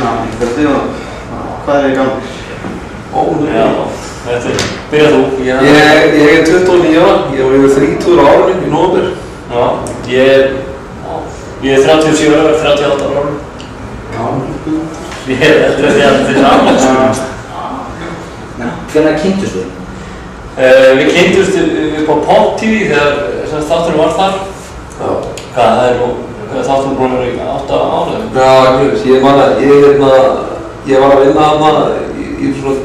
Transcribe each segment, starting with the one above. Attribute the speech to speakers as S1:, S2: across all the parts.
S1: einhverju og hvað í gangi?
S2: Já, þetta byrja þú.
S3: Ég er 29 ára, ég var yfir 30 árinu í nóvember.
S2: Já, ég er 37 ára, 38 ára.
S3: Já.
S2: Ég er eldri því að þið saman.
S1: Hvenær kynntust þið?
S2: Við kynntumst upp á Pop TV þegar þátturinn var þar.
S3: Já.
S2: Hvað þátturinn búinn að vera í 8 ára?
S3: Já, ég var að vinna þarna í svona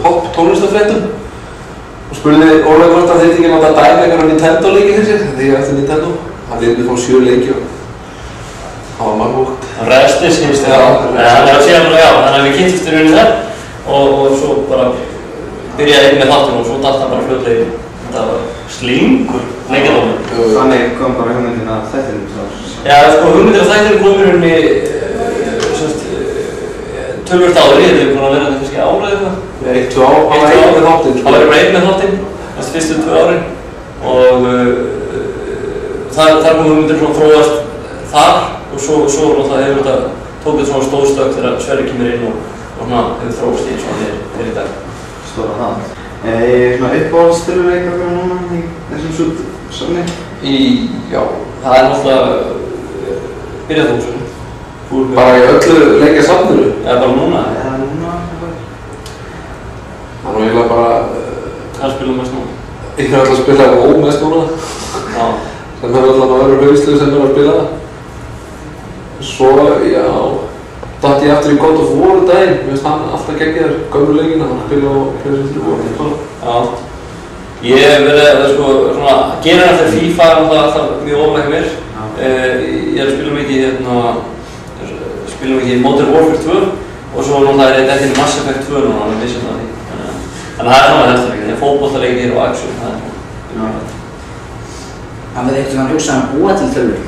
S3: pop tónlistarfréttum og spurði Óla hvort hann þyrfti ekki að láta dæma einhverja Nintendo leiki fyrir sér þegar ég eftir Nintendo. Hann lét mig fá 7 leiki og það var marghótt.
S2: Resti skilst þér. Þannig að við kynntumst í rauninni þar og svo bara byrjaði einn með þáttinn og svo datt hann bara fljótlega í. Þetta var slingur leikadómur.
S1: Þannig kom bara hugmyndin að þættinum þá?
S2: Já, sko hugmyndin að þættinum kom í rauninni tölvört ári, þetta er búin að vera þetta kannski ára eða eitthvað.
S3: 1-2 ár, hann var einn með þáttinn.
S2: Hann var bara einn með þáttinn, þessi fyrstu 2 árin og þar kom hugmyndin svona þróast þar og svo náttúrulega hefur þetta tókið svona stóðstökk þegar Sverrir kemur inn og svona hefur þróast í eins og hann er í dag.
S1: Stóra það. Svona uppáhaldstöluleik okkar núna í þessum safni?
S2: Já, það er náttúrulega byrjað þú svona.
S3: Bara í öllu leikja safninu?
S2: Já, bara núna.
S1: Já, núna.
S3: Það var eiginlega bara...
S2: Hvað spilum mest núna?
S3: Ég er alltaf að spila mest núna.
S2: Já.
S3: Sem er alltaf að vera hauslu sem er að spila það. Svo, já... Datt ég aftur í God of War daginn. Mér finnst hann alltaf geggjaður, gömlu leikina. Hann spila á PlayStation 3.
S2: Já. Ég hef verið að svona... Gera eftir FIFA er alltaf mjög oflægt mér. Ég er að spila mikið í Modern Warfare 2 og svo náttúrulega er þetta í Mass Effect 2 núna, hann vissum það því. Þannig að það er náttúrulega helst ekki, það er fótboltaleikir og action, það er svona.
S1: Hafið þið eitthvað hugsað búa til tölvur?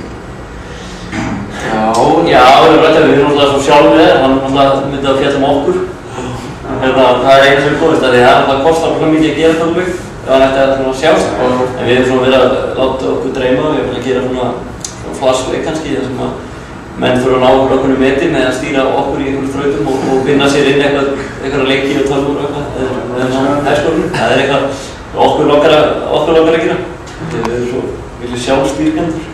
S2: Já, við erum náttúrulega svo sjálfur hann náttúrulega myndið að fjalla okkur. Það er eina sem við komist að því það kostar náttúrulega mikið að gera tölvleik ef hann ætti að sjást. En við erum verið að láta okkur dreyma, við erum að gera svona flashleik kannski þar sem að menn þurfa að ná okkur meti með að stýra okkur í einhverjum þrautum og vinna sér inn eitthvað leiki og tölvur og eitthvað eða hæskólinu. Það er eitthvað okkur langar að gera. Við erum svo sjálfstýrkendur.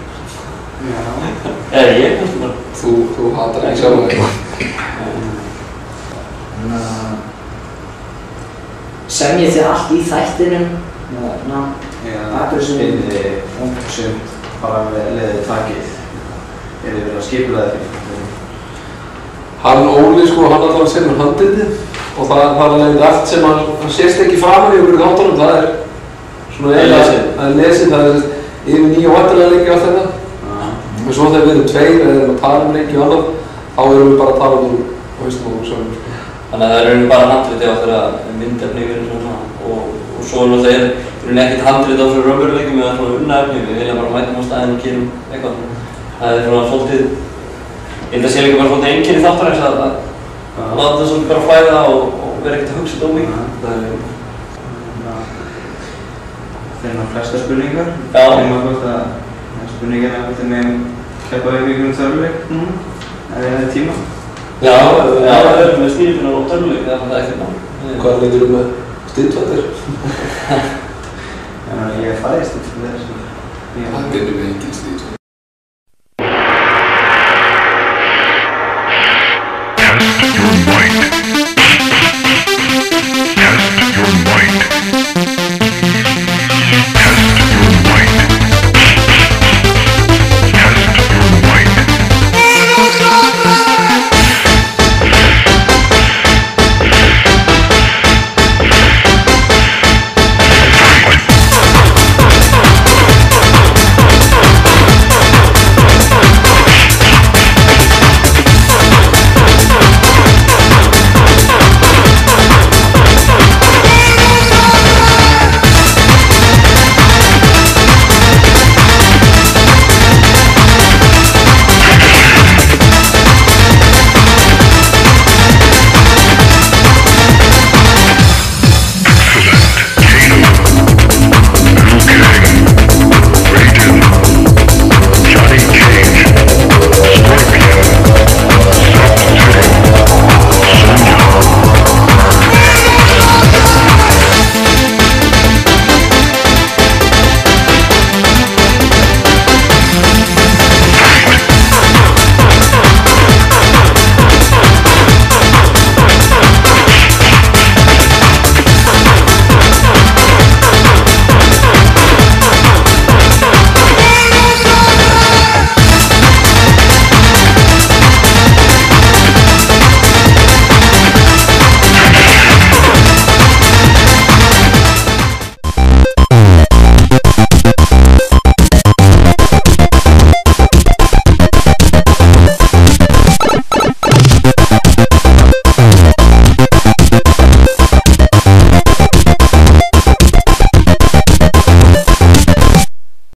S2: Eða ég kannski bara.
S3: Þú hatar ekki sjálf þig.
S4: Semjið þið allt í þættinum?
S1: Spinni, sumt, bara leðið takið. Þið verið að skipulaði fyrir.
S3: Hann Óli sko, hann allavega semur handritið og það er alveg allt sem hann sést ekki framan í okkur í þáttunum, það er svona eiginlega, það er lesið, það er yfir 9 og 8 leiki og allt þetta. Og svo þegar við erum 2 eða erum að tala leiki og annað, þá erum við bara að tala úr haustum og sögum.
S2: Þannig að það er bara handritið á þeirra myndefni yfir svona og svo er náttúrulega ekkert handritið á svona raunveruleikum eða svona unnaefni, við vilja bara mæta á staðinn og gerum eitthvað. Það er svona svolítið, ég held að sé líka bara svolítið einkenni þáttarins að láta það svolítið bara flæða og vera ekkert að hugsa þetta mikið.
S1: Finna flesta spurningar.
S2: Já.
S1: Spurningin er hvort þið meginn keppa við einhverjum tölvuleik núna, eða tíma.
S2: Já, við erum með stýrifinn og tölvuleik, það er ekkert náttúrulega.
S3: Hvað leitur með stýrtvættir?
S1: Ég er farið stýrtvættir.
S3: Það getur við engin stýrtvættir.